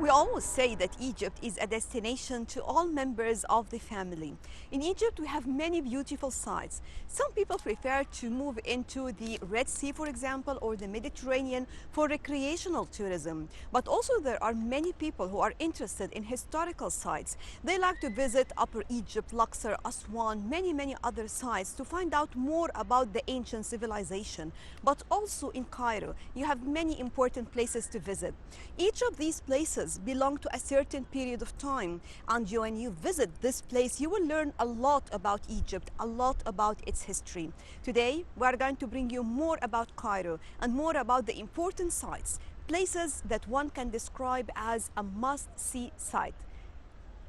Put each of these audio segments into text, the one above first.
We always say that Egypt is a destination to all members of the family. In Egypt, we have many beautiful sites. Some people prefer to move into the Red Sea, for example, or the Mediterranean for recreational tourism. But also there are many people who are interested in historical sites. They like to visit Upper Egypt, Luxor, Aswan, many other sites to find out more about the ancient civilization. But also in Cairo, you have many important places to visit. Each of these places belong to a certain period of time, and when you visit this place, you will learn a lot about Egypt, a lot about its history. Today, we are going to bring you more about Cairo and more about the important sites, places that one can describe as a must-see site.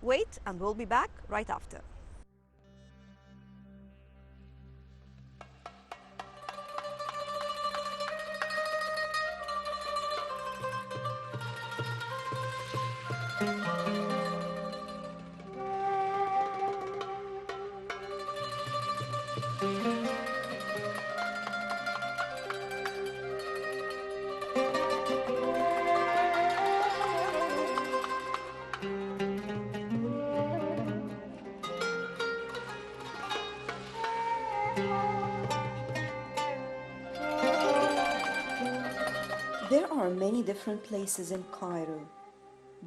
Wait, and we'll be back right after. There are many different places in Cairo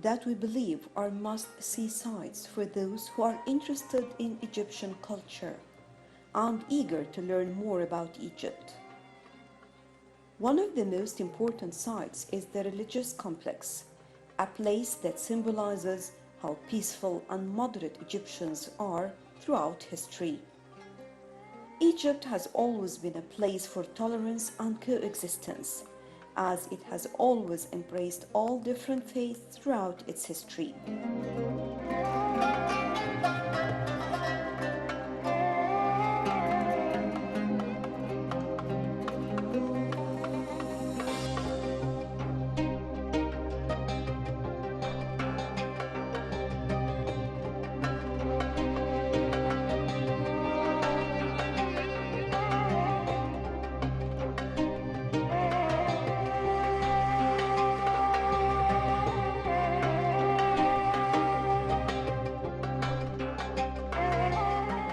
that we believe are must-see sites for those who are interested in Egyptian culture and eager to learn more about Egypt. One of the most important sites is the religious complex, a place that symbolizes how peaceful and moderate Egyptians are throughout history. Egypt has always been a place for tolerance and coexistence, as it has always embraced all different faiths throughout its history.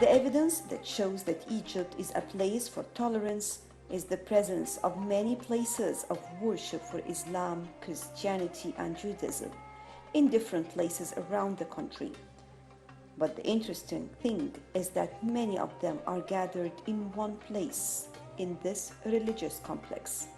The evidence that shows that Egypt is a place for tolerance is the presence of many places of worship for Islam, Christianity, and Judaism in different places around the country. But the interesting thing is that many of them are gathered in one place, in this religious complex.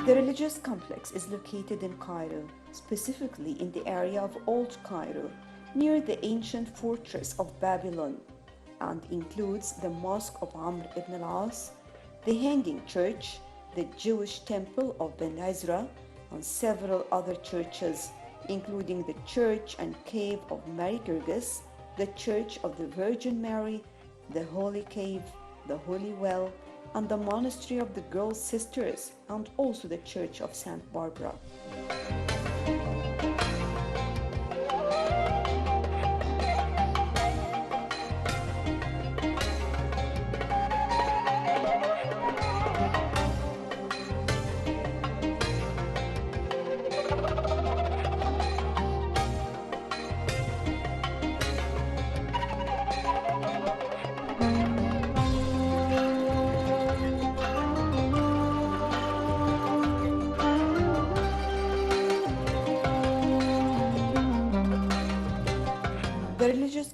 The religious complex is located in Cairo, specifically in the area of Old Cairo, near the ancient fortress of Babylon, and includes the Mosque of Amr ibn al-As, the Hanging Church, the Jewish Temple of Ben Ezra, and several other churches, including the Church and Cave of Mary Girgis, the Church of the Virgin Mary, the Holy Cave, the Holy Well, and the Monastery of the Girl Sisters, and also the Church of St. Barbara.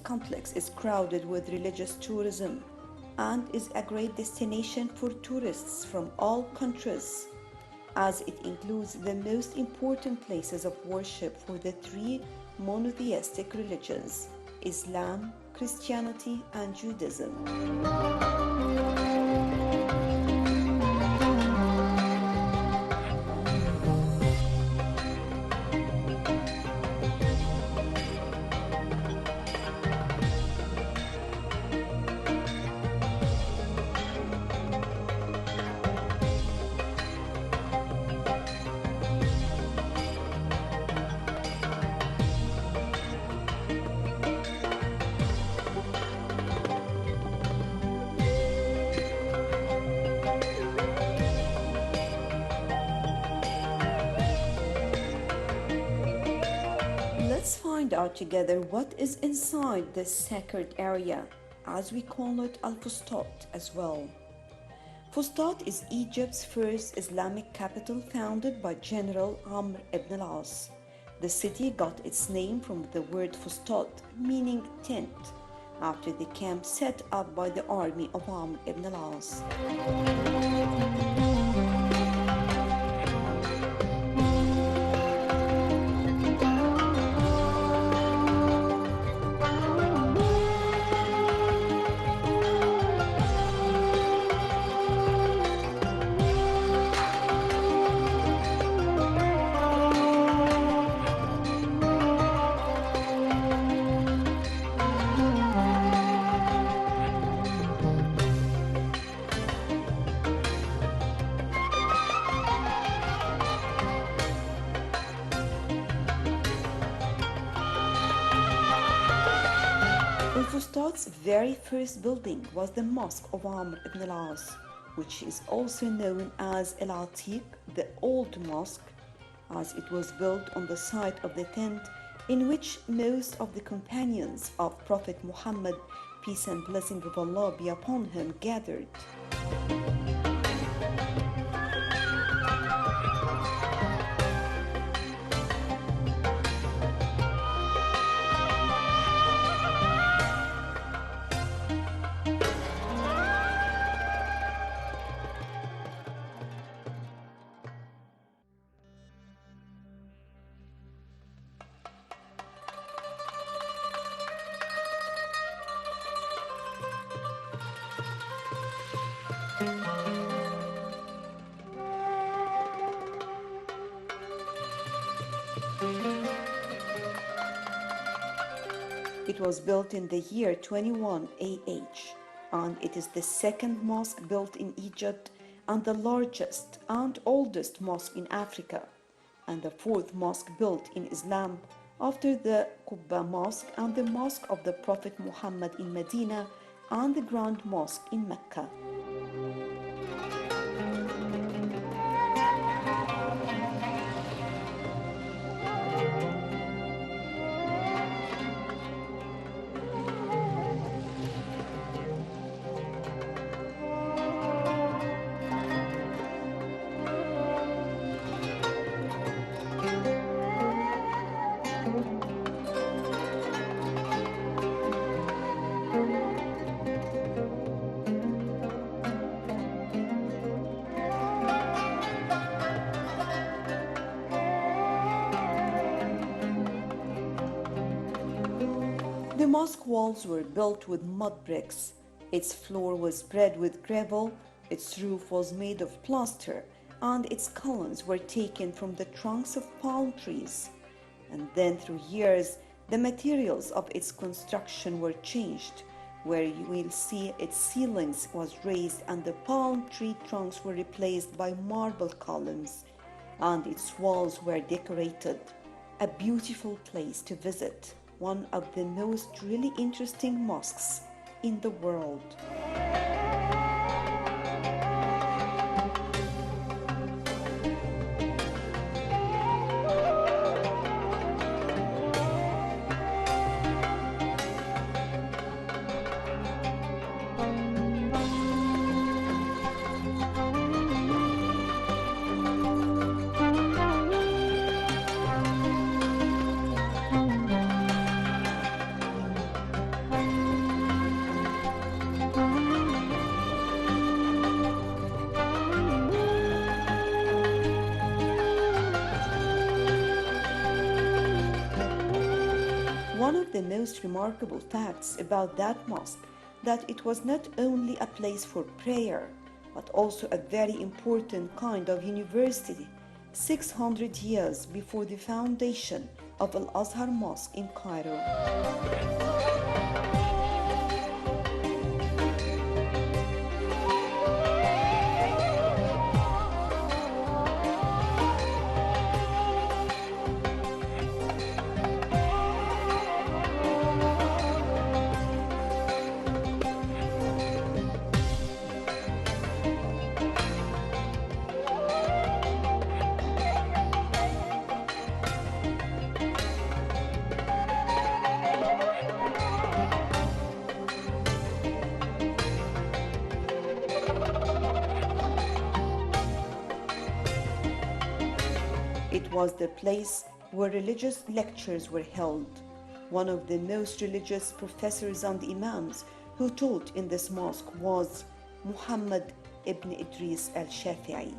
complex is crowded with religious tourism and is a great destination for tourists from all countries, as it includes the most important places of worship for the three monotheistic religions: Islam, Christianity, and Judaism. Let's find out together what is inside this sacred area, as we call it Al Fustat as well. Fustat is Egypt's first Islamic capital, founded by General Amr ibn al-As. The city got its name from the word Fustat, meaning tent, after the camp set up by the army of Amr ibn al-As. Al-Fustat's very first building was the Mosque of Amr ibn al-As, which is also known as Al-Atiq, the Old Mosque, as it was built on the site of the tent in which most of the companions of Prophet Muhammad, peace and blessing of Allah be upon him, gathered. It was built in the year 21 AH, and it is the second mosque built in Egypt and the largest and oldest mosque in Africa, and the fourth mosque built in Islam after the Quba Mosque and the Mosque of the Prophet Muhammad in Medina and the Grand Mosque in Mecca. The mosque walls were built with mud bricks. Its floor was spread with gravel, its roof was made of plaster, and its columns were taken from the trunks of palm trees. And then through years, the materials of its construction were changed, where you will see its ceilings was raised and the palm tree trunks were replaced by marble columns, and its walls were decorated. A beautiful place to visit, one of the most really interesting mosques in the world. most remarkable facts about that mosque that it was not only a place for prayer, but also a very important kind of university 600 years before the foundation of Al-Azhar Mosque in Cairo. It was the place where religious lectures were held. One of the most religious professors and imams who taught in this mosque was Muhammad ibn Idris al-Shafi'i.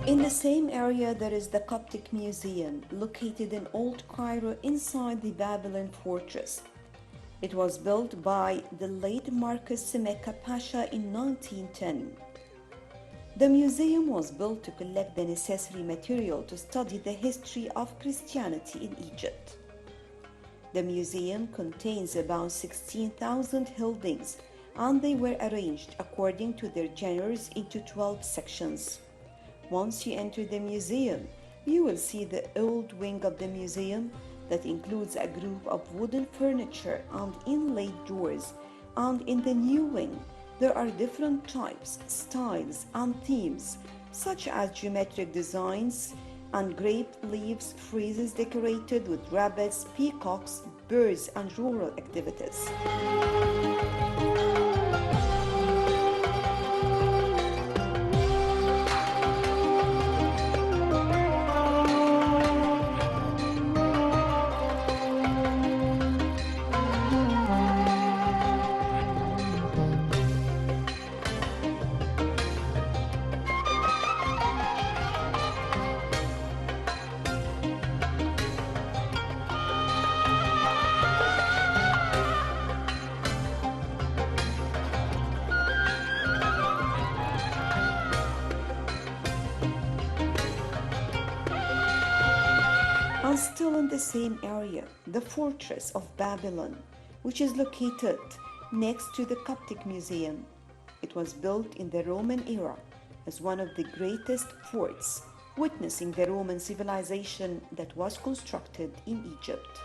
In the same area, there is the Coptic Museum, located in Old Cairo inside the Babylon fortress. It was built by the late Marcus Semeka Pasha in 1910. The museum was built to collect the necessary material to study the history of Christianity in Egypt. The museum contains about 16,000 buildings, and they were arranged according to their genres into 12 sections. Once you enter the museum, you will see the old wing of the museum that includes a group of wooden furniture and inlaid doors, and in the new wing, there are different types, styles, and themes, such as geometric designs and grape leaves friezes decorated with rabbits, peacocks, birds, and rural activities. And still in the same area, the fortress of Babylon, which is located next to the Coptic Museum. It was built in the Roman era as one of the greatest forts, witnessing the Roman civilization that was constructed in Egypt.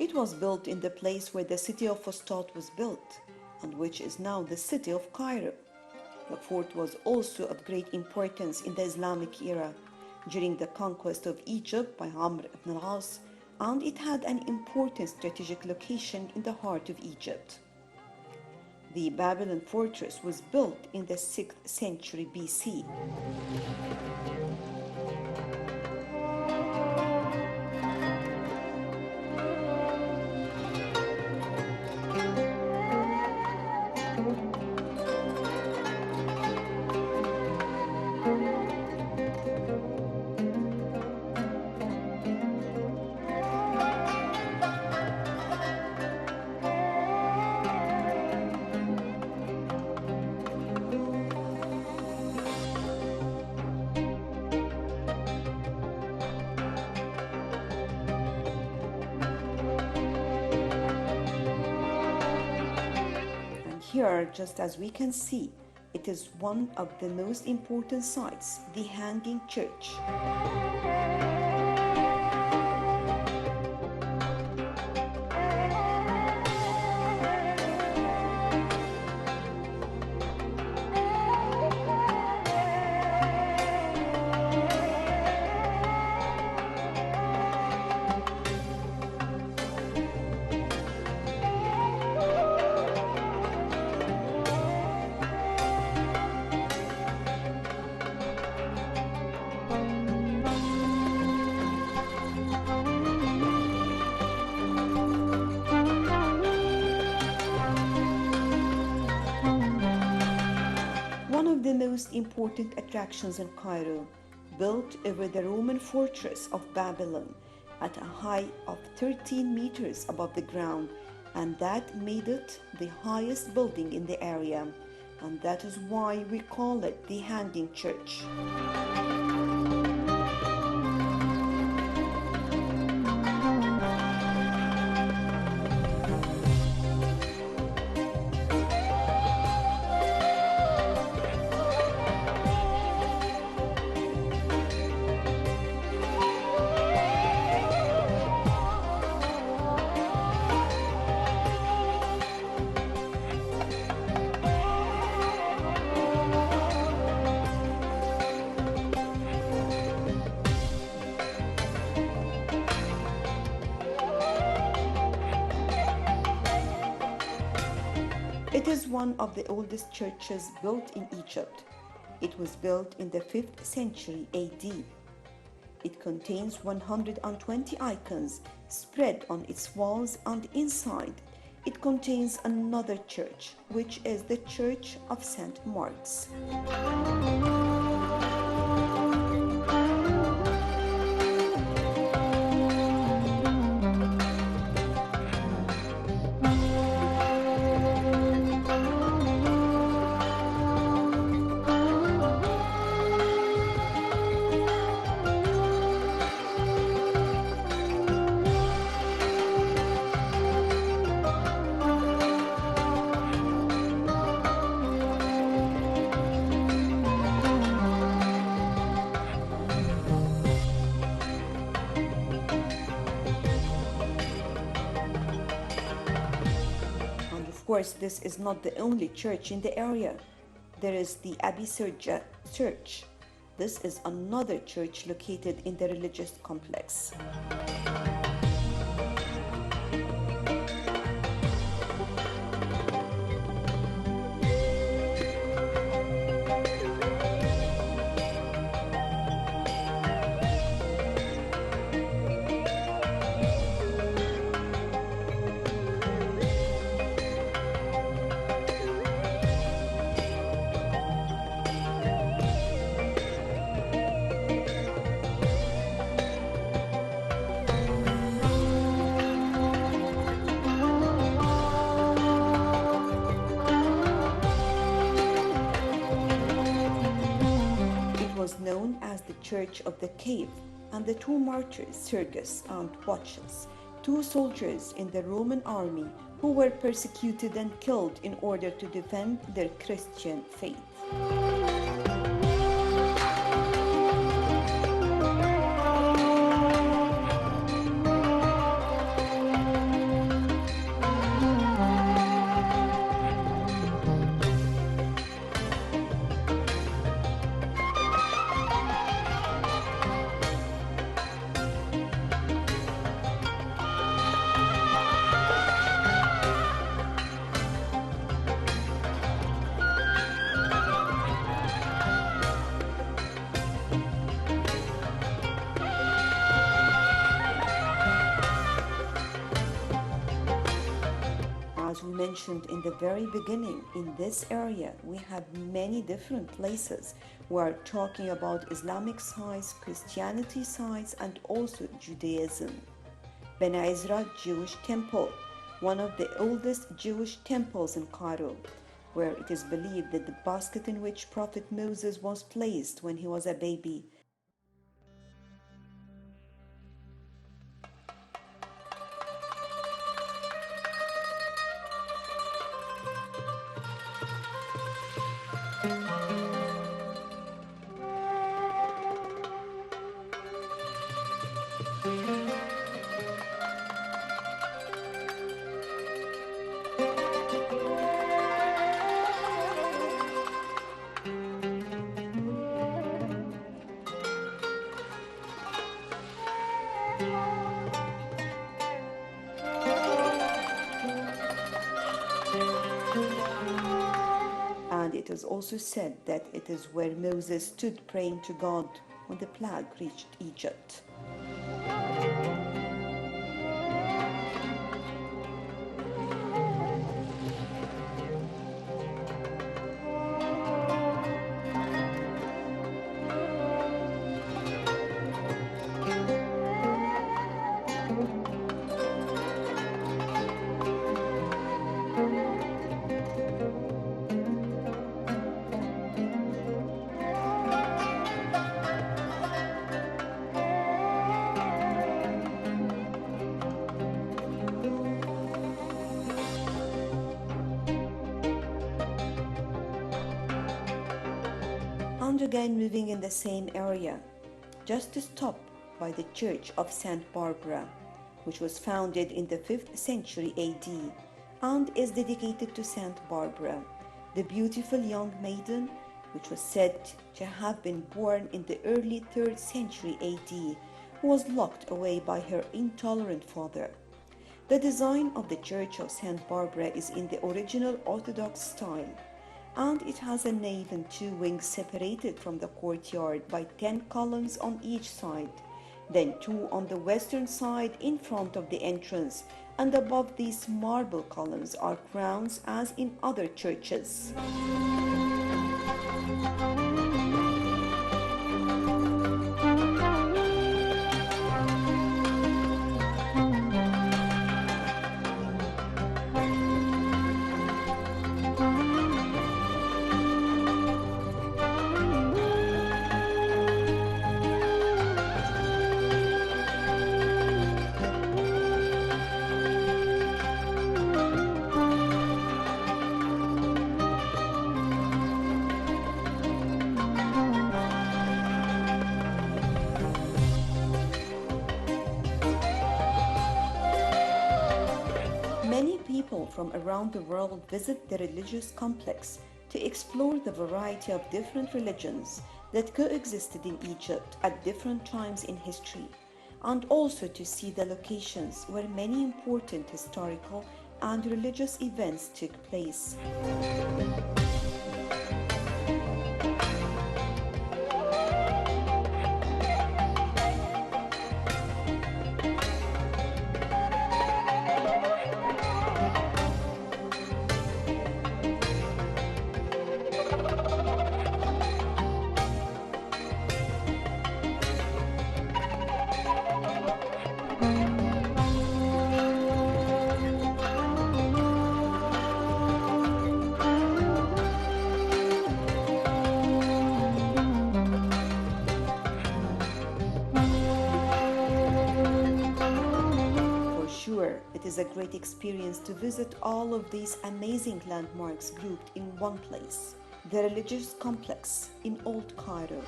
It was built in the place where the city of Fustat was built, and which is now the city of Cairo. The fort was also of great importance in the Islamic era during the conquest of Egypt by Amr ibn al-As, and it had an important strategic location in the heart of Egypt. The Babylon fortress was built in the 6th century BC. here, just as we can see, it is one of the most important sites, the Hanging Church. One of the most important attractions in Cairo, built over the Roman fortress of Babylon at a height of 13 meters above the ground, and that made it the highest building in the area, and that is why we call it the Hanging Church. It is one of the oldest churches built in Egypt. It was built in the 5th century AD. It contains 120 icons spread on its walls, and inside it contains another church, which is the Church of St. Mark's. Of course, this is not the only church in the area. There is the Abi Serja Church. This is another church located in the religious complex. Was known as the Church of the Cave, and the two martyrs, Sergius and Watchus, two soldiers in the Roman army who were persecuted and killed in order to defend their Christian faith. As we mentioned in the very beginning, in this area we have many different places. We are talking about Islamic sites, Christianity sites, and also Judaism. Ben Ezra Jewish Temple, one of the oldest Jewish temples in Cairo, where it is believed that the basket in which Prophet Moses was placed when he was a baby it is also said that it is where Moses stood praying to God when the plague reached Egypt. And again moving in the same area, just to stop by the Church of St. Barbara, which was founded in the 5th century AD and is dedicated to St. Barbara, the beautiful young maiden which was said to have been born in the early 3rd century AD, who was locked away by her intolerant father. The design of the Church of St. Barbara is in the original Orthodox style, and it has a nave and 2 wings separated from the courtyard by 10 columns on each side, then 2 on the western side in front of the entrance, and above these marble columns are crowns as in other churches. Many people from around the world visit the religious complex to explore the variety of different religions that coexisted in Egypt at different times in history, and also to see the locations where many important historical and religious events took place. It is a great experience to visit all of these amazing landmarks grouped in one place, the religious complex in Old Cairo.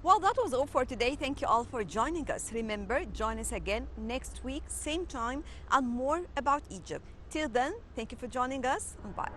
Well, that was all for today. Thank you all for joining us. Remember, join us again next week, same time, and more about Egypt. Till then, thank you for joining us, and bye.